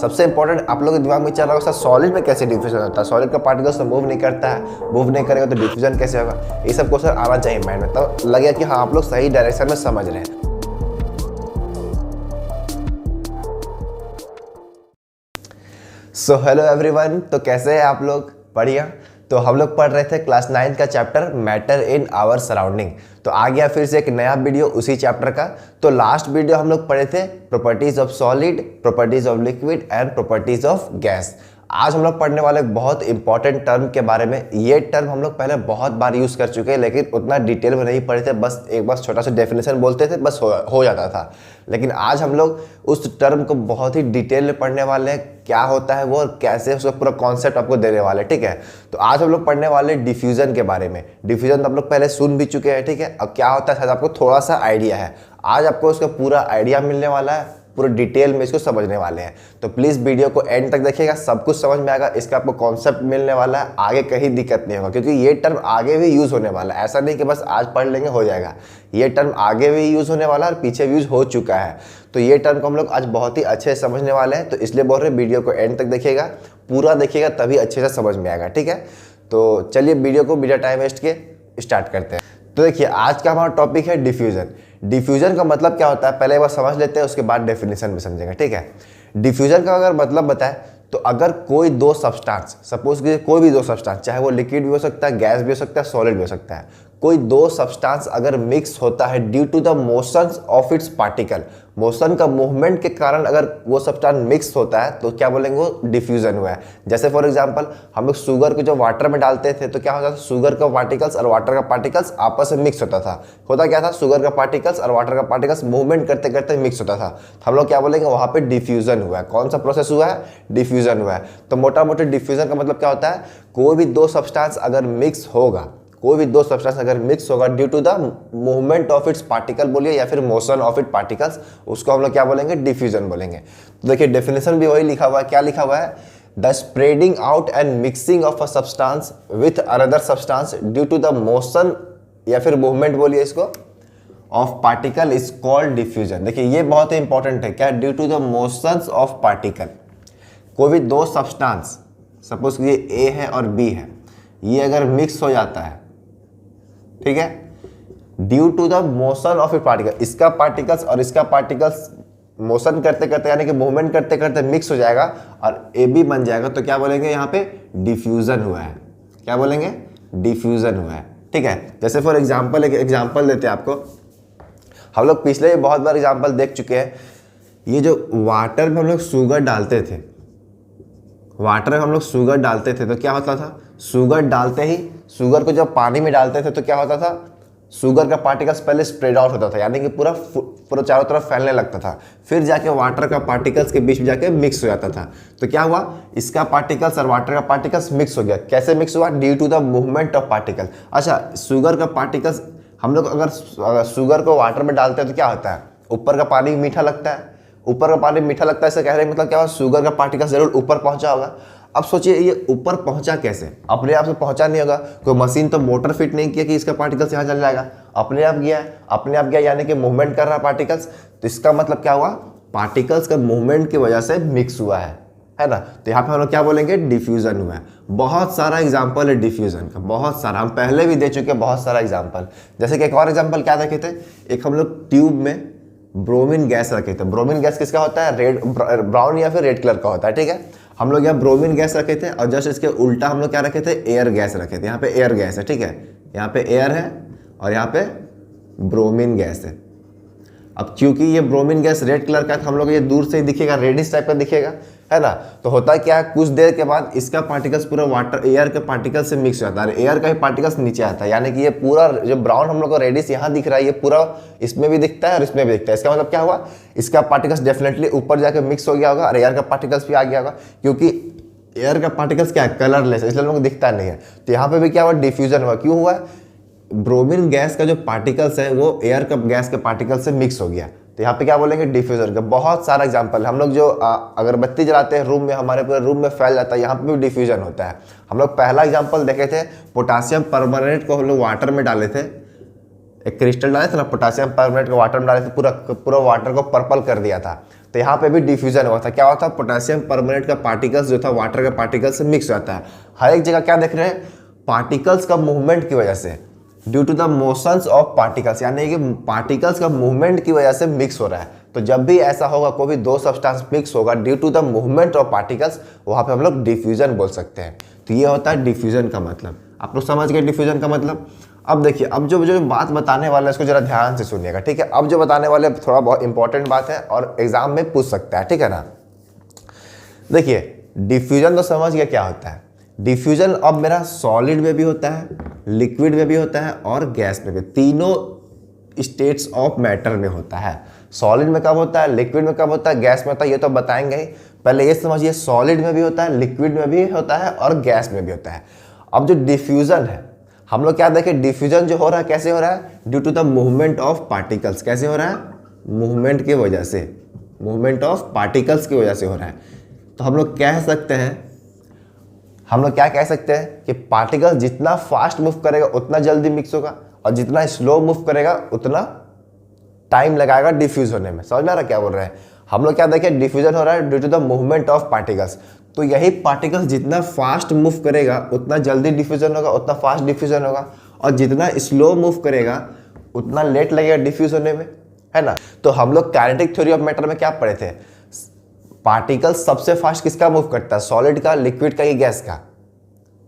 सबसे इंपॉर्टेंट आप लोगों के दिमाग में चल रहा होगा सॉलिड में कैसे डिफ्यूजन होता है, सॉलिड का पार्टिकल्स तो मूव नहीं करता है, मूव नहीं करेगा तो डिफ्यूजन कैसे होगा, ये सब क्वेश्चन आना चाहिए माइंड में। तो लगे कि हाँ आप लोग सही डायरेक्शन में समझ रहे हैं। सो हेलो एवरीवन, तो कैसे हैं आप लोग? बढ़िया। तो हम लोग पढ़ रहे थे क्लास 9 का chapter matter in our surrounding. तो आ गया फिर से एक नया वीडियो उसी चैप्टर का। तो लास्ट वीडियो हम लोग पढ़े थे properties of solid, properties of liquid and properties of gas. आज हम लोग पढ़ने वाले बहुत इंपॉर्टेंट टर्म के बारे में। ये टर्म हम लोग पहले बहुत बार यूज़ कर चुके हैं, लेकिन उतना डिटेल में नहीं पढ़े थे, बस एक बार छोटा सा डेफिनेशन बोलते थे, बस हो जाता था। लेकिन आज हम लोग उस टर्म को बहुत ही डिटेल में पढ़ने वाले हैं, क्या होता है वो और कैसे उसका पूरा कॉन्सेप्ट आपको देने वाले, ठीक है। तो आज हम लोग पढ़ने वाले डिफ्यूजन के बारे में। डिफ्यूजन तो आप लोग पहले सुन भी चुके हैं, ठीक है। अब क्या होता है शायद आपको थोड़ा सा आइडिया है, आज आपको उसका पूरा आइडिया मिलने वाला है, पूरा डिटेल में इसको समझने वाले हैं। तो प्लीज़ वीडियो को एंड तक देखिएगा, सब कुछ समझ में आएगा, इसका आपको कॉन्सेप्ट मिलने वाला है, आगे कहीं दिक्कत नहीं होगा, क्योंकि ये टर्म आगे भी यूज़ होने वाला है। ऐसा नहीं कि बस आज पढ़ लेंगे हो जाएगा, ये टर्म आगे भी यूज़ होने वाला है और पीछे भी यूज़ हो चुका है। तो ये टर्म को हम लोग आज बहुत ही अच्छे से समझने वाले हैं, तो इसलिए बोल रहे वीडियो को एंड तक देखिएगा, पूरा देखिएगा, तभी अच्छे से समझ में आएगा, ठीक है। तो चलिए वीडियो को बिना टाइम वेस्ट के स्टार्ट करते हैं। तो देखिए आज का हमारा टॉपिक है डिफ्यूजन। डिफ्यूजन का मतलब क्या होता है पहले एक बार समझ लेते हैं, उसके बाद डेफिनेशन में समझेंगे, ठीक है। डिफ्यूजन का अगर मतलब बताए तो अगर कोई दो सब्सटेंस, सपोज कि कोई भी दो सब्सटेंस, चाहे वो लिक्विड भी हो सकता है, गैस भी हो सकता है, सॉलिड भी हो सकता है, कोई दो सब्सटेंस अगर मिक्स होता है due to the motions of its particle, motion का मूवमेंट के कारण अगर वो सब्सटेंस मिक्स होता है तो क्या बोलेंगे वो डिफ्यूजन हुआ है। जैसे फॉर एग्जांपल हम लोग शुगर को जो वाटर में डालते थे तो क्या होता था, शुगर का पार्टिकल्स और वाटर का पार्टिकल्स आपस में मिक्स होता था। होता क्या था, शुगर का पार्टिकल्स और वाटर का पार्टिकल्स मूवमेंट करते करते मिक्स होता था, तो हम लोग क्या बोलेंगे वहाँ पे डिफ्यूजन हुआ है। कौन सा प्रोसेस हुआ है? डिफ्यूजन हुआ है। तो मोटा मोटा डिफ्यूजन का मतलब क्या होता है, कोई भी दो सब्सटेंस अगर मिक्स होगा, कोई भी दो सब्सटेंस अगर मिक्स होगा due to the movement of its particle बोलिए या फिर मोशन ऑफ इट पार्टिकल्स, उसको हम लोग क्या बोलेंगे? डिफ्यूजन बोलेंगे। तो देखिए डेफिनेशन भी वही लिखा हुआ है। क्या लिखा हुआ है? The spreading out and mixing of a substance with another substance due to the motion या फिर मूवमेंट बोलिए इसको of particle is called diffusion. देखिए ये बहुत ही इंपॉर्टेंट है, क्या? Due to the motions of particle. कोई भी दो सब्सटेंस, सपोज ये ए है और बी है, ये अगर मिक्स हो जाता है, ठीक है, due to the motion of a particle, इसका पार्टिकल्स और इसका पार्टिकल्स मोशन करते करते यानी कि मूवमेंट करते करते मिक्स हो जाएगा और ए बी बन जाएगा, तो क्या बोलेंगे यहाँ पे? डिफ्यूजन हुआ है। क्या बोलेंगे? डिफ्यूजन हुआ है, ठीक है। जैसे फॉर एग्जाम्पल एक एग्जाम्पल देते हैं आपको, हम लोग पिछले बहुत बार एग्जाम्पल देख चुके हैं। ये जो वाटर में हम लोग शुगर डालते थे, वाटर में हम लोग शुगर डालते थे तो क्या होता था, शुगर डालते ही शुगर को जब पानी में डालते थे तो क्या होता था, शुगर का पार्टिकल्स पहले स्प्रेड आउट होता था, यानी कि पूरा चारों तरफ फैलने लगता था, फिर जाके वाटर का पार्टिकल्स के बीच में जाके मिक्स हो जाता था। तो क्या हुआ, इसका पार्टिकल्स और वाटर का पार्टिकल्स मिक्स हो गया। कैसे मिक्स हुआ? Due to the movement of particle. अच्छा, शुगर का पार्टिकल्स हम लोग अगर शुगर को वाटर में डालते हैं तो क्या होता है, ऊपर का पानी मीठा लगता है, ऊपर का पानी मीठा लगता है, इससे कह रहे हैं मतलब क्या हुआ, शुगर का पार्टिकल्स जरूर ऊपर पहुंचा होगा। अब सोचिए ये ऊपर पहुंचा कैसे? अपने आप से पहुंचा नहीं होगा, कोई मशीन तो मोटर फिट नहीं किया कि इसका पार्टिकल्स यहाँ चल जाएगा, अपने आप गया है, अपने आप गया यानी कि मूवमेंट कर रहा है पार्टिकल्स। तो इसका मतलब क्या हुआ, पार्टिकल्स का मूवमेंट की वजह से मिक्स हुआ है ना। तो यहाँ पे हम लोग क्या बोलेंगे? डिफ्यूजन हुआ है। बहुत सारा एग्जाम्पल है डिफ्यूजन का, बहुत सारा, हम पहले भी दे चुके हैं बहुत सारा एग्जाम्पल। जैसे कि एक और एग्जाम्पल क्या देखे थे, एक हम लोग ट्यूब में ब्रोमीन गैस रखे थे। ब्रोमीन गैस किसका होता है? रेड, ब्राउन या फिर रेड कलर का होता है, ठीक है। हम लोग यहाँ ब्रोमीन गैस रखे थे और जस्ट इसके उल्टा हम लोग क्या रखे थे? एयर गैस रखे थे। यहाँ पे एयर गैस है, ठीक है, यहाँ पे एयर है और यहाँ पे ब्रोमीन गैस है। अब क्योंकि ये ब्रोमीन गैस रेड कलर का है तो हम लोग ये दूर से ही दिखेगा, रेडिश टाइप का दिखेगा, है ना। तो होता है क्या, कुछ देर के बाद इसका पार्टिकल्स पूरा वाटर एयर के पार्टिकल से मिक्स हो जाता है, एयर का ही पार्टिकल्स नीचे आता है, यानी कि ये पूरा जो ब्राउन हम लोग को रेडिश यहाँ दिख रहा है, ये पूरा इसमें भी दिखता है और इसमें भी दिखता है। इसका मतलब क्या हुआ, इसका पार्टिकल्स डेफिनेटली ऊपर जाकर मिक्स हो गया होगा और एयर का पार्टिकल्स भी आ गया होगा, क्योंकि एयर का पार्टिकल्स क्या है, कलरलेस है, इसलिए हम लोग को दिखता नहीं है। तो यहाँ पे भी क्या हुआ, डिफ्यूजन हुआ। क्यों हुआ? ब्रोमीन गैस का जो पार्टिकल्स है वो एयर का गैस के पार्टिकल से मिक्स हो गया। तो यहाँ पे क्या बोलेंगे? डिफ्यूजन का। बहुत सारा एग्जांपल, हम लोग जो अगरबत्ती जलाते हैं रूम में, हमारे पूरे रूम में फैल जाता है, यहाँ पे भी डिफ्यूजन होता है। हम लोग पहला एग्जांपल देखे थे, पोटासियम परमानेंट को हम लोग वाटर में डाले थे, एक क्रिस्टल डाले थे ना, पोटासियम परमानेंट को वाटर में डाले थे, पूरा वाटर को पर्पल कर दिया था। तो यहाँ पे भी डिफ्यूजन हुआ था। क्या हुआ था, पोटेशियम परमानेंट का पार्टिकल्स जो था वाटर के पार्टिकल्स से मिक्स होता है। हर एक जगह क्या देख रहे हैं, पार्टिकल्स का मूवमेंट की वजह से, due to the motions of particles, यानी कि पार्टिकल्स का मूवमेंट की वजह से मिक्स हो रहा है। तो जब भी ऐसा होगा, कोई भी दो सब्सटेंस मिक्स होगा due to the movement of particles, वहाँ पे हम लोग डिफ्यूजन बोल सकते हैं। तो ये होता है डिफ्यूजन का मतलब। आप लोग समझ गए डिफ्यूजन का मतलब। अब देखिए, अब जो बात बताने वाला है उसको जरा ध्यान से सुनिएगा, ठीक है। अब जो बताने वाले थोड़ा बहुत इंपॉर्टेंट बात है और एग्जाम में पूछ सकता है, ठीक है ना। देखिए, डिफ्यूजन तो समझ गया क्या होता है। डिफ्यूजन अब मेरा सॉलिड में भी होता है, लिक्विड में भी होता है और गैस में भी, तीनों स्टेट्स ऑफ मैटर में होता है। सॉलिड में कब होता है, लिक्विड में कब होता है, गैस में होता है, ये तो बताएंगे ही। पहले ये समझिए, सॉलिड में भी होता है, लिक्विड में भी होता है और गैस में भी होता है। अब जो डिफ्यूजन है, हम लोग क्या देखें, डिफ्यूजन जो हो रहा है कैसे हो रहा है, due to the movement of particles. कैसे हो रहा है, मूवमेंट की वजह से, मूवमेंट ऑफ पार्टिकल्स की वजह से हो रहा है। तो हम लोग कह सकते हैं, हम लोग क्या कह सकते हैं कि पार्टिकल जितना फास्ट मूव करेगा उतना जल्दी मिक्स होगा, और जितना स्लो मूव करेगा उतना टाइम लगाएगा डिफ्यूज होने में। समझ में आ रहा क्या बोल रहे हैं हम लोग। क्या देखें, डिफ्यूजन हो रहा है due to the movement of particles. तो यही पार्टिकल्स जितना फास्ट मूव करेगा उतना जल्दी डिफ्यूजन होगा, उतना फास्ट डिफ्यूजन होगा, और जितना स्लो मूव करेगा उतना लेट लगेगा डिफ्यूज होने में, है ना। तो हम लोग काइनेटिक थ्योरी ऑफ मैटर में क्या पढ़े थे, पार्टिकल सबसे फास्ट किसका मूव करता है, सॉलिड का, लिक्विड का, या गैस का।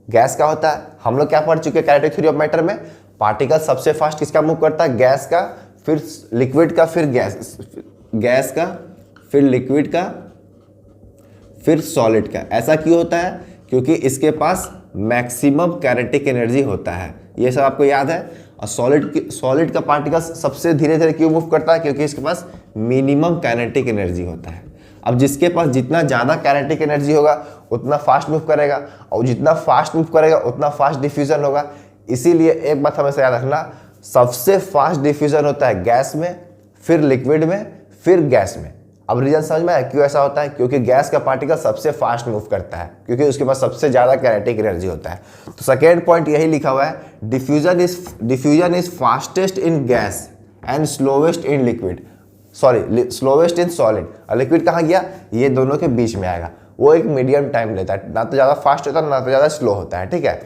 गैस का होता है। हम लोग क्या पढ़ चुके हैं काइनेटिक थ्योरी ऑफ मैटर में, पार्टिकल सबसे फास्ट किसका मूव करता है, गैस का, फिर लिक्विड का, फिर गैस का, फिर लिक्विड का, फिर सॉलिड का। ऐसा क्यों होता है, क्योंकि इसके पास मैक्सिमम काइनेटिक एनर्जी होता है। ये सब आपको याद है। और सॉलिड का पार्टिकल सबसे धीरे धीरे क्यों मूव करता है, क्योंकि इसके पास मिनिमम काइनेटिक एनर्जी होता है। अब जिसके पास जितना ज़्यादा काइनेटिक एनर्जी होगा उतना फास्ट मूव करेगा, और जितना फास्ट मूव करेगा उतना फास्ट डिफ्यूजन होगा। इसीलिए एक बात हमेशा याद रखना, सबसे फास्ट डिफ्यूजन होता है गैस में, फिर लिक्विड में, फिर गैस में। अब रीजन समझ में आया क्यों ऐसा होता है, क्योंकि गैस का पार्टिकल सबसे फास्ट मूव करता है, क्योंकि उसके पास सबसे ज़्यादा काइनेटिक एनर्जी होता है। तो सेकेंड पॉइंट यही लिखा हुआ है, diffusion is fastest in gas and slowest in liquid, sorry slowest in solid. और लिक्विड कहाँ गया, ये दोनों के बीच में आएगा। वो एक मीडियम टाइम लेता है, ना तो ज़्यादा फास्ट होता है ना तो ज़्यादा स्लो होता है, ठीक है।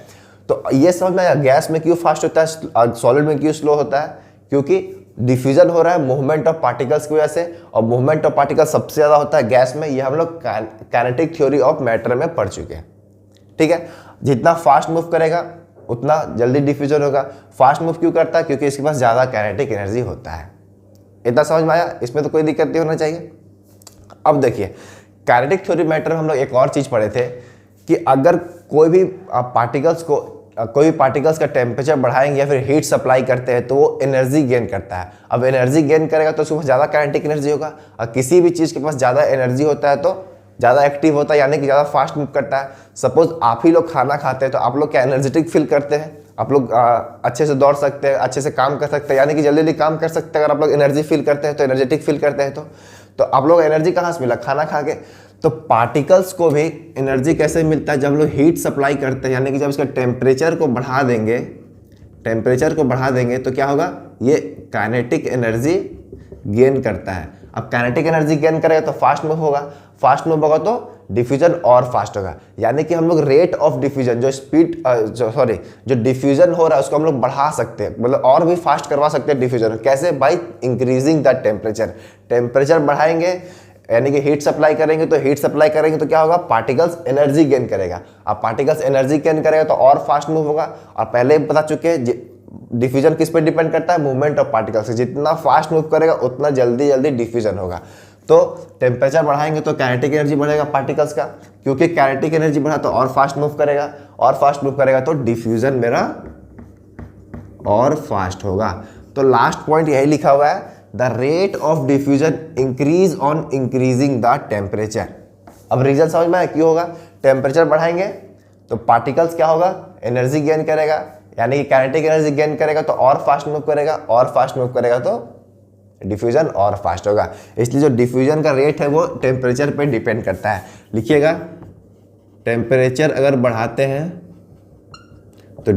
तो ये समझ में आया गैस में क्यों फास्ट होता है और सॉलिड में क्यों स्लो होता है, क्योंकि डिफ्यूजन हो रहा है मूवमेंट ऑफ पार्टिकल्स की वजह से, और मूवमेंट ऑफ पार्टिकल्स सबसे ज़्यादा होता है गैस में। ये हम लोग काइनेटिक थ्योरी ऑफ मैटर में पढ़ चुके हैं, ठीक है। जितना फास्ट मूव करेगा उतना जल्दी डिफ्यूजन होगा। फास्ट मूव क्यों करता है, क्योंकि इसके पास ज़्यादा काइनेटिक एनर्जी होता है। इतना समझ में आया, इसमें तो कोई दिक्कत नहीं होना चाहिए। अब देखिए, काइनेटिक थ्योरी मैटर में हम लोग एक और चीज़ पढ़े थे कि अगर कोई भी पार्टिकल्स का टेम्परेचर बढ़ाएंगे या फिर हीट सप्लाई करते हैं तो वो एनर्जी गेन करता है। अब एनर्जी गेन करेगा तो उसके पास ज़्यादा काइनेटिक एनर्जी होगा, और किसी भी चीज़ के पास ज़्यादा एनर्जी होता है तो ज़्यादा एक्टिव होता है, यानी कि ज़्यादा फास्ट मूव करता है। सपोज आप ही लोग खाना खाते हैं तो आप लोग क्या एनर्जेटिक फील करते हैं, आप लोग अच्छे से दौड़ सकते हैं, अच्छे से काम कर सकते हैं, यानी कि जल्दी जल्दी काम कर सकते हैं। अगर आप लोग एनर्जी फील करते हैं तो एनर्जेटिक फील करते हैं तो आप लोग एनर्जी कहाँ से मिला, खाना खा के। तो पार्टिकल्स को भी एनर्जी कैसे मिलता है, जब हम लोग हीट सप्लाई करते हैं, यानी कि जब इसका टेम्परेचर को बढ़ा देंगे तो क्या होगा, ये काइनेटिक एनर्जी गेन करता है। अब काइनेटिक एनर्जी गेन करेगा तो फास्ट मूव होगा, फास्ट मूव होगा तो डिफ्यूजन और फास्ट होगा। यानी कि हम लोग रेट ऑफ डिफ्यूजन, जो डिफ्यूजन हो रहा है उसको हम लोग बढ़ा सकते हैं, मतलब और भी फास्ट करवा सकते हैं डिफ्यूजन। कैसे, बाई इंक्रीजिंग द टेम्परेचर बढ़ाएंगे, यानी कि हीट सप्लाई करेंगे तो क्या होगा, पार्टिकल्स एनर्जी गेन करेगा। अब पार्टिकल्स एनर्जी गेन करेगा तो और फास्ट मूव होगा। और पहले बता चुके हैं डिफ्यूजन किस पे डिपेंड करता है, मूवमेंट ऑफ पार्टिकल्स। जितना फास्ट मूव करेगा उतना जल्दी जल्दी डिफ्यूजन होगा। तो टेम्परेचर बढ़ाएंगे तो काइनेटिक एनर्जी बढ़ेगा पार्टिकल्स का, क्योंकि काइनेटिक एनर्जी बढ़ा तो और फास्ट मूव करेगा, और फास्ट मूव करेगा तो डिफ्यूजन मेरा और फास्ट होगा। तो लास्ट पॉइंट यही लिखा हुआ है, the rate of diffusion increase on increasing the temperature. अब रीजन समझ में आया क्यों होगा, टेम्परेचर बढ़ाएंगे तो पार्टिकल्स क्या होगा, एनर्जी गेन करेगा, यानी कि काइनेटिक एनर्जी गेन करेगा तो और फास्ट मूव करेगा, और फास्ट मूव करेगा तो डिफ्यूजन और फास्ट होगा। इसलिए जो डिफ्यूजन का रेट है वो टेम्परेचर पे डिपेंड करता है। लिखिएगा, टेम्परेचर अगर बढ़ाते हैं तो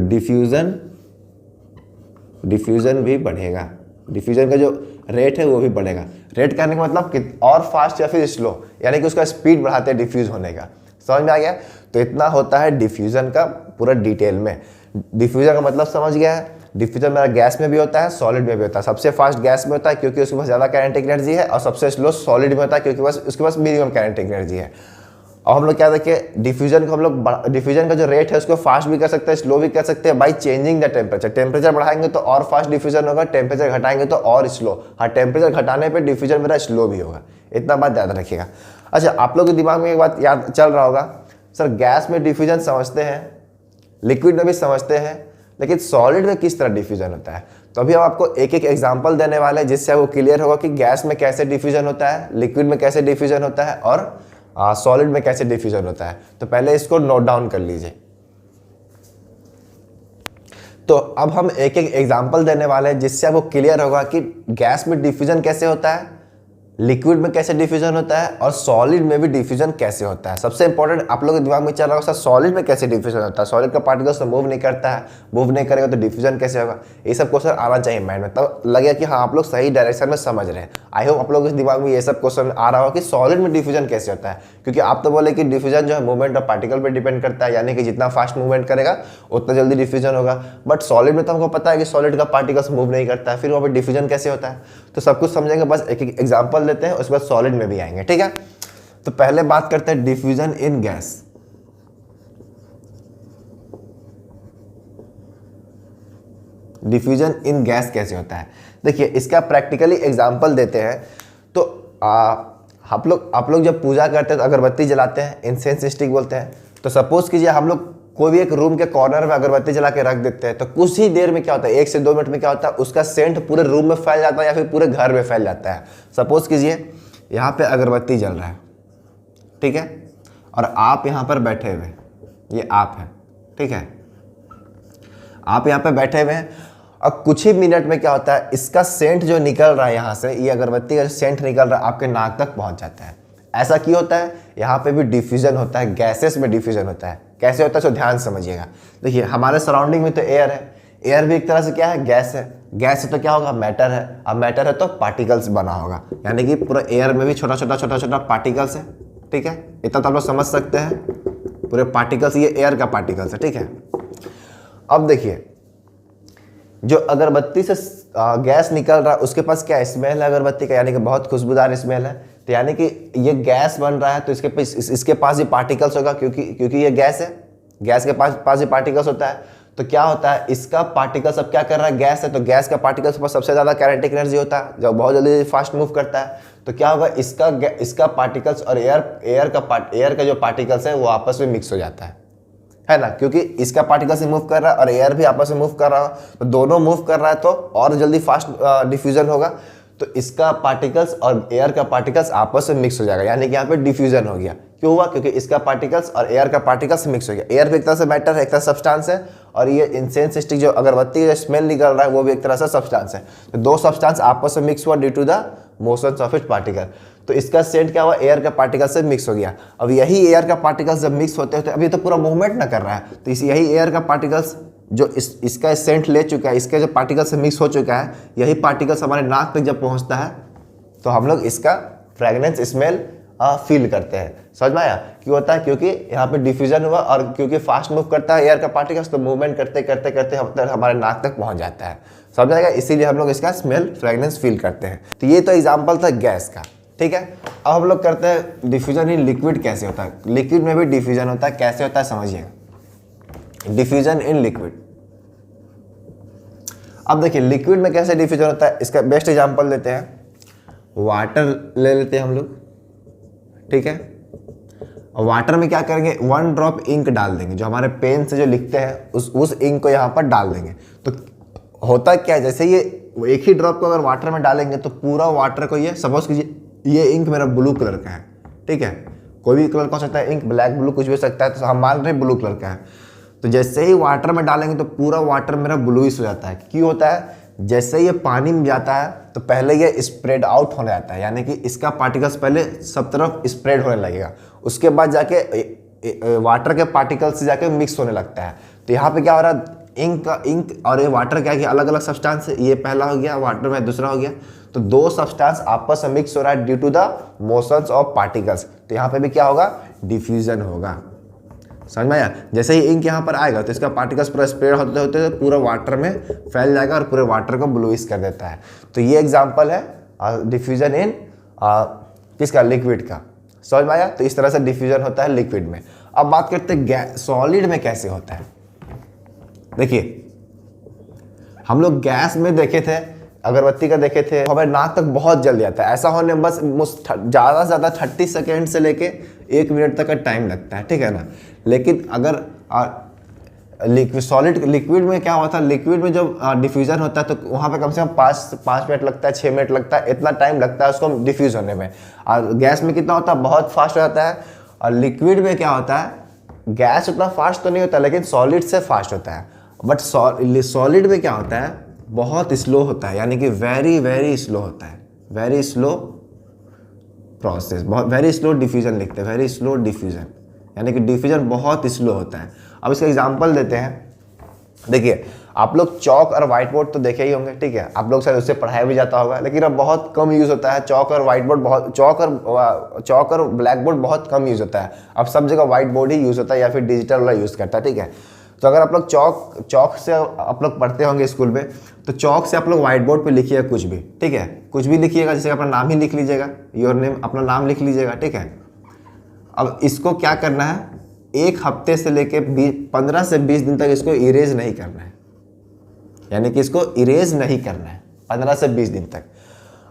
डिफ्यूजन भी बढ़ेगा, डिफ्यूजन का जो रेट है वो भी बढ़ेगा। रेट करने का मतलब कि और फास्ट या फिर स्लो, यानी कि उसका स्पीड बढ़ाते हैं डिफ्यूज होने का। समझ में आ गया? तो इतना होता है डिफ्यूजन का पूरा डिटेल में। डिफ्यूजन का मतलब समझ गया है? डिफ्यूजन मेरा गैस में भी होता है, सॉलिड में भी होता है। सबसे फास्ट गैस में होता है क्योंकि उसके पास ज़्यादा काइनेटिक एनर्जी है, और सबसे स्लो सॉलिड में होता है क्योंकि बस उसके पास मिनिमम काइनेटिक एनर्जी है। और हम लोग क्या देखिए, डिफ्यूजन को हम लोग डिफ्यूजन का जो रेट है उसको फास्ट भी कर सकते हैं, स्लो भी कर सकते हैं by changing the temperature. Temperature बढ़ाएंगे तो और फास्ट डिफ्यूजन होगा, टेम्परेचर घटाएंगे तो और स्लो। हाँ, टेम्परेचर घटाने पे डिफ्यूजन मेरा स्लो भी होगा, इतना बात याद रखिएगा। अच्छा, आप लोग के दिमाग में एक बात याद चल रहा होगा, सर गैस में डिफ्यूजन समझते हैं, लिक्विड में भी समझते हैं, लेकिन सॉलिड में किस तरह डिफ्यूजन होता है? तो अभी हम आपको एक एक एग्जांपल देने वाले हैं जिससे वो क्लियर होगा कि गैस में कैसे डिफ्यूजन होता है, लिक्विड में कैसे डिफ्यूजन होता है, और सॉलिड में कैसे डिफ्यूजन होता है। तो पहले इसको नोट डाउन कर लीजिए। तो अब हम एक एक एग्जांपल देने वाले हैं जिससे आपको क्लियर होगा कि गैस में डिफ्यूजन कैसे होता है, लिक्विड में कैसे डिफ्यूजन होता है, और सॉलिड में भी डिफ्यूजन कैसे होता है। सबसे इंपॉर्टेंट आप लोगों के दिमाग में चल रहा होगा, सर सॉलिड में कैसे डिफ्यूजन होता है, सॉलिड का पार्टिकल्स तो मूव नहीं करता है, मूव नहीं करेगा तो डिफ्यूजन कैसे होगा। ये सब क्वेश्चन आना चाहिए माइंड में, तब लगेगा कि हाँ आप लोग सही डायरेक्शन में समझ रहे हैं। आई होप आप लोगों के दिमाग में ये सब क्वेश्चन आ रहा हो कि सॉलिड में डिफ्यूजन कैसे होता है, क्योंकि आप तो बोले कि डिफ्यूजन जो है मूवमेंट ऑफ पार्टिकल पर डिपेंड करता है, यानी कि जितना फास्ट मूवमेंट करेगा उतना जल्दी डिफ्यूजन होगा। बट सॉलिड में तो हमको पता है कि सॉलिड का पार्टिकल्स मूव नहीं करता है, फिर वहाँ पर डिफ्यूजन कैसे होता है। तो सब कुछ समझेंगे, बस एक एक एग्जाम्पल लेते हैं, उसके बाद सॉलिड में भी आएंगे, ठीक है। तो पहले बात करते हैं डिफ्यूजन इन गैस। डिफ्यूजन इन गैस कैसे होता है, देखिए इसका प्रैक्टिकली एग्जांपल देते हैं। तो आप लोग जब पूजा करते हैं तो अगरबत्ती जलाते हैं, इंसेंस स्टिक बोलते हैं। तो सपोज कीजिए हम लोग कोई भी एक रूम के कॉर्नर में अगरबत्ती जला के रख देते हैं, तो कुछ ही देर में क्या होता है, 1 से 2 मिनट में क्या होता है, उसका सेंट पूरे रूम में फैल जाता है या फिर पूरे घर में फैल जाता है। सपोज कीजिए यहाँ पे अगरबत्ती जल रहा है, ठीक है, और आप यहाँ पर बैठे हुए, ये आप है, ठीक है, आप यहाँ पे बैठे हुए हैं, और कुछ ही मिनट में क्या होता है, इसका सेंट जो निकल रहा है यहाँ से, ये अगरबत्ती का सेंट निकल रहा है आपके नाक तक पहुँच जाता है। ऐसा क्यों होता है? यहाँ पे भी डिफ्यूजन होता है, गैसेस में डिफ्यूजन होता है। कैसे होता है तो ध्यान समझिएगा। देखिए हमारे सराउंडिंग में तो एयर है, एयर भी एक तरह से क्या है, गैस है। गैस है तो क्या होगा, मैटर है। अब मैटर है तो पार्टिकल्स बना होगा, यानी कि पूरा एयर में भी छोटा छोटा पार्टिकल्स है, ठीक है। इतना तो आप लोग समझ सकते हैं, पूरे पार्टिकल्स, ये एयर का पार्टिकल्स है, ठीक है। अब देखिए जो अगरबत्ती से गैस निकल रहा है उसके पास क्या स्मेल है अगरबत्ती का, यानी कि बहुत खुशबूदार स्मेल है। तो यानी कि ये गैस बन रहा है तो इसके पास ये पार्टिकल्स होगा, क्योंकि ये गैस है, गैस के पास ये पार्टिकल्स होता है। तो क्या होता है, इसका पार्टिकल्स अब क्या कर रहा है, गैस है तो गैस का पार्टिकल्स के पास सबसे ज़्यादा काइनेटिक एनर्जी होता है, जो बहुत जल्दी फास्ट मूव करता है। तो क्या होगा, इसका पार्टिकल्स और एयर का जो पार्टिकल्स है वो आपस में मिक्स हो जाता है ना, क्योंकि इसका पार्टिकल से मूव कर रहा है और एयर भी आपस में मूव कर रहा है, तो दोनों मूव कर रहा है तो और जल्दी फास्ट डिफ्यूजन होगा। तो इसका पार्टिकल्स और एयर का पार्टिकल्स आपस में मिक्स हो जाएगा, यानी कि यहाँ पे डिफ्यूजन हो गया। क्यों हुआ, क्योंकि इसका पार्टिकल्स और एयर का पार्टिकल्स मिक्स हो गया। एयर भी एक तरह से मैटर है, एक तरह सब्सटेंस है, और ये इंसेंस स्टिक जो अगरबत्ती का स्मेल निकल रहा है वो भी एक तरह से सब्सटेंस है। तो दो सब्सटेंस आपस में मिक्स हुआ due to the motion of it particle. तो इसका सेंट क्या हुआ, एयर का पार्टिकल से मिक्स हो गया। अब यही एयर का पार्टिकल्स जब मिक्स होते हैं तो अभी तो पूरा मूवमेंट ना कर रहा है, तो यही एयर का पार्टिकल्स जो इसका सेंट ले चुका है, इसके जो पार्टिकल से मिक्स हो चुका है, यही पार्टिकल्स हमारे नाक तक जब पहुंचता है तो हम लोग इसका फ्रेगनेंस स्मेल फील करते हैं। समझ में आया? क्यों होता है, क्योंकि यहाँ पे डिफ्यूजन हुआ और क्योंकि फास्ट मूव करता है एयर का पार्टिकल्स, तो मूवमेंट करते करते करते हमारे नाक तक पहुंच जाता है। समझ आएगा? इसीलिए हम लोग इसका स्मेल फ्रेगनेंस फील करते हैं। तो ये तो एग्जाम्पल था गैस का, ठीक है। अब हम लोग करते हैं डिफ्यूजन इन लिक्विड कैसे होता है। लिक्विड में भी डिफ्यूजन होता है, कैसे होता है समझिएगा। डिफ्यूजन इन लिक्विड, अब देखिए लिक्विड में कैसे डिफ्यूजन होता है, इसका बेस्ट एग्जांपल लेते हैं। वाटर ले लेते हैं हम लोग, ठीक है। और वाटर में क्या करेंगे, 1 ड्रॉप इंक डाल देंगे, जो हमारे पेन से जो लिखते हैं उस इंक को यहाँ पर डाल देंगे। तो होता क्या है, जैसे ये एक ही ड्रॉप को अगर वाटर में डालेंगे तो पूरा वाटर को, ये सपोज कीजिए ये इंक मेरा ब्लू कलर का है, ठीक है। कोई भी कलर का हो सकता है, इंक ब्लैक ब्लू कुछ भी हो सकता है, तो हम मान रहे हैं ब्लू कलर का है। तो जैसे ही वाटर में डालेंगे तो पूरा वाटर मेरा ब्लूइश हो जाता है। क्यों होता है, जैसे ये पानी में जाता है तो पहले ये स्प्रेड आउट होने जाता है, यानी कि इसका पार्टिकल्स पहले सब तरफ स्प्रेड होने लगेगा, उसके बाद जाके वाटर के पार्टिकल्स से जाके मिक्स होने लगता है। तो यहाँ पे क्या हो रहा है, इंक और ये वाटर क्या है कि अलग अलग सब्सटेंस है। ये पहला हो गया वाटर में, दूसरा हो गया, तो दो सब्सटेंस आपस में मिक्स हो रहा है due to the motions of particles. तो यहाँ पे भी क्या होगा, डिफ्यूजन होगा। समझ में आया? जैसे ही इंक यहाँ पर आएगा तो इसका पार्टिकल्स पूरा स्प्रेड होते होते पूरा वाटर में फैल जाएगा और पूरे वाटर को ब्लूइश कर देता है। तो ये एग्जाम्पल है डिफ्यूजन इन किसका, लिक्विड का। समझ में आया? तो इस तरह से डिफ्यूजन होता है लिक्विड में। अब बात करते हैं सॉलिड में कैसे होता है। देखिए हम लोग गैस में देखे थे, अगरबत्ती का देखे थे, हमारे नाक तक बहुत जल्दी आता है। ऐसा होने में बस ज़्यादा से ज़्यादा 30 सेकेंड से लेके 1 मिनट तक का टाइम लगता है, ठीक है ना। लेकिन अगर सॉलिड लिक्विड में क्या होता है, लिक्विड में जब डिफ्यूजन होता है तो वहाँ पे कम से कम 5 मिनट लगता है, 6 मिनट लगता है, इतना टाइम लगता है उसको डिफ्यूज होने में। और गैस में कितना होता है, बहुत फास्ट हो जाता है। और लिक्विड में क्या होता है, गैस उतना फास्ट तो नहीं होता लेकिन सॉलिड से फास्ट होता है। बट सॉलिड में क्या होता है, बहुत स्लो होता है, यानी कि वेरी वेरी स्लो होता है, वेरी स्लो प्रोसेस, बहुत वेरी स्लो डिफ्यूजन लिखते हैं, वेरी स्लो डिफ्यूजन, यानी कि डिफ्यूजन बहुत स्लो होता है। अब इसका एग्जांपल देते हैं। देखिए आप लोग चौक और व्हाइट बोर्ड तो देखे ही होंगे, ठीक है, आप लोग शायद उससे पढ़ाया भी जाता होगा, लेकिन अब बहुत कम यूज़ होता है चौक और व्हाइट बोर्ड, बहुत चौक और ब्लैक बोर्ड बहुत कम यूज़ होता है। अब सब जगह व्हाइट बोर्ड ही यूज़ होता है या फिर डिजिटल वाला यूज़ करता है, ठीक है। तो अगर आप लोग चौक से आप लोग पढ़ते होंगे स्कूल में, तो चौक से आप लोग व्हाइट बोर्ड पे लिखिएगा कुछ भी, ठीक है, कुछ भी लिखिएगा, जैसे अपना नाम ही लिख लीजिएगा, योर नेम, अपना नाम लिख लीजिएगा, ठीक है। अब इसको क्या करना है, 1 हफ्ते से लेके 15 से 20 दिन तक इसको इरेज नहीं करना है, यानी कि इसको इरेज नहीं करना है 15 से 20 दिन तक।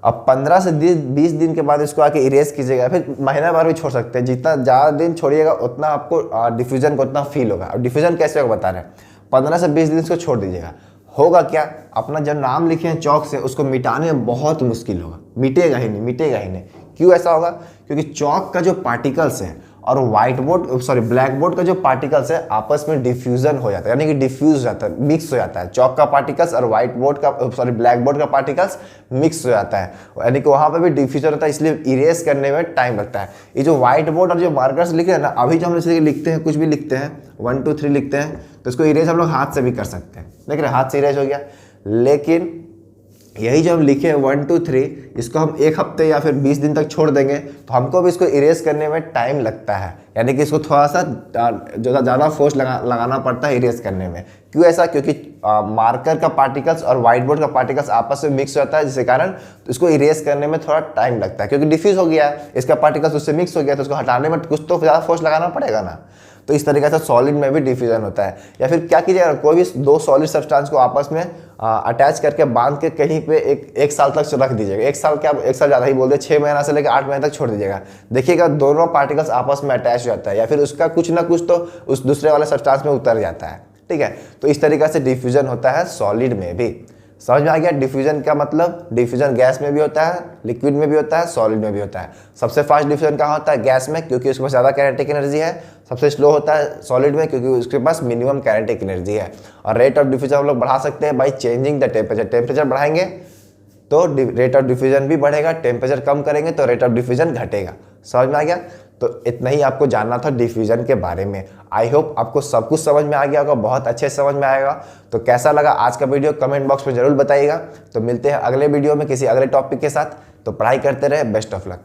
अब 15 से 20 दिन के बाद इसको आके इरेज कीजिएगा, फिर महीना भर भी छोड़ सकते हैं, जितना ज़्यादा दिन छोड़िएगा उतना आपको डिफ्यूजन को उतना फील होगा। और डिफ्यूजन कैसे होगा बता रहे हैं, 15 से 20 दिन इसको छोड़ दीजिएगा। होगा क्या, अपना जो नाम लिखे हैं चौक से उसको मिटाने में बहुत मुश्किल होगा, मिटेगा ही नहीं, मिटेगा ही नहीं। क्यों ऐसा होगा, क्योंकि चौक का जो पार्टिकल्स है और व्हाइट बोर्ड ब्लैक बोर्ड का जो पार्टिकल्स है आपस में डिफ्यूजन हो जाता है, यानी कि डिफ्यूज हो जाता है, मिक्स हो जाता है। चौक का पार्टिकल्स और व्हाइट बोर्ड का ब्लैक बोर्ड का पार्टिकल्स मिक्स हो जाता है, यानी कि वहाँ पे भी डिफ्यूजन होता है, इसलिए इरेज करने में टाइम लगता है। ये जो व्हाइट बोर्ड और जो मार्कर्स लिखे हैं ना, अभी जो हम इसे लिखते हैं, कुछ भी लिखते हैं 1 2 3 लिखते हैं, तो इसको इरेज हम लोग हाथ से भी कर सकते हैं, देख रहे हैं, हाथ से इरेज हो गया। लेकिन यही जो हम लिखे 1 2 3, इसको हम 1 हफ्ते या फिर 20 दिन तक छोड़ देंगे तो हमको भी इसको इरेज करने में टाइम लगता है, यानी कि इसको थोड़ा सा ज़्यादा फोर्स लगाना पड़ता है इरेज करने में। क्यों ऐसा, क्योंकि मार्कर का पार्टिकल्स और व्हाइट बोर्ड का पार्टिकल्स आपस में मिक्स हो जाता है, जिसके कारण इसको इरेज करने में थोड़ा टाइम लगता है, क्योंकि डिफ्यूज हो गया है, इसका पार्टिकल्स उससे मिक्स हो गया, तो उसको हटाने में कुछ तो ज़्यादा फोर्स लगाना पड़ेगा ना। तो इस तरीके से सॉलिड में भी डिफ्यूजन होता है। या फिर क्या कीजिएगा, कोई भी 2 सॉलिड सब्सटेंस को आपस में अटैच करके बांध के कहीं पे एक साल तक रख दीजिएगा। 1 साल क्या, 1 साल ज़्यादा ही बोल दे, 6 महीना से लेकर 8 महीने तक छोड़ दीजिएगा, देखिएगा दोनों पार्टिकल्स आपस में अटैच हो जाता है, या फिर उसका कुछ ना कुछ तो उस दूसरे वाले सब्सटेंस में उतर जाता है, ठीक है। तो इस तरीके से डिफ्यूजन होता है सॉलिड में भी। समझ में आ गया डिफ्यूजन का मतलब? डिफ्यूजन गैस में भी होता है, लिक्विड में भी होता है, सॉलिड में भी होता है। सबसे फास्ट डिफ्यूजन कहाँ होता है, गैस में, क्योंकि उसके पास ज़्यादा काइनेटिक एनर्जी है। सबसे स्लो होता है सॉलिड में, क्योंकि उसके पास मिनिमम काइनेटिक एनर्जी है। और रेट ऑफ डिफ्यूजन हम लोग बढ़ा सकते हैं by changing the temperature. Temperature बढ़ाएंगे तो रेट ऑफ डिफ्यूजन भी बढ़ेगा, टेम्परेचर कम करेंगे तो रेट ऑफ डिफ्यूजन घटेगा। समझ में आ गया? तो इतना ही आपको जानना था डिफ्यूजन के बारे में। आई होप आपको सब कुछ समझ में आ गया होगा, बहुत अच्छे से समझ में आएगा। तो कैसा लगा आज का वीडियो कमेंट बॉक्स में जरूर बताइएगा। तो मिलते हैं अगले वीडियो में किसी अगले टॉपिक के साथ। तो पढ़ाई करते रहे, बेस्ट ऑफ लक।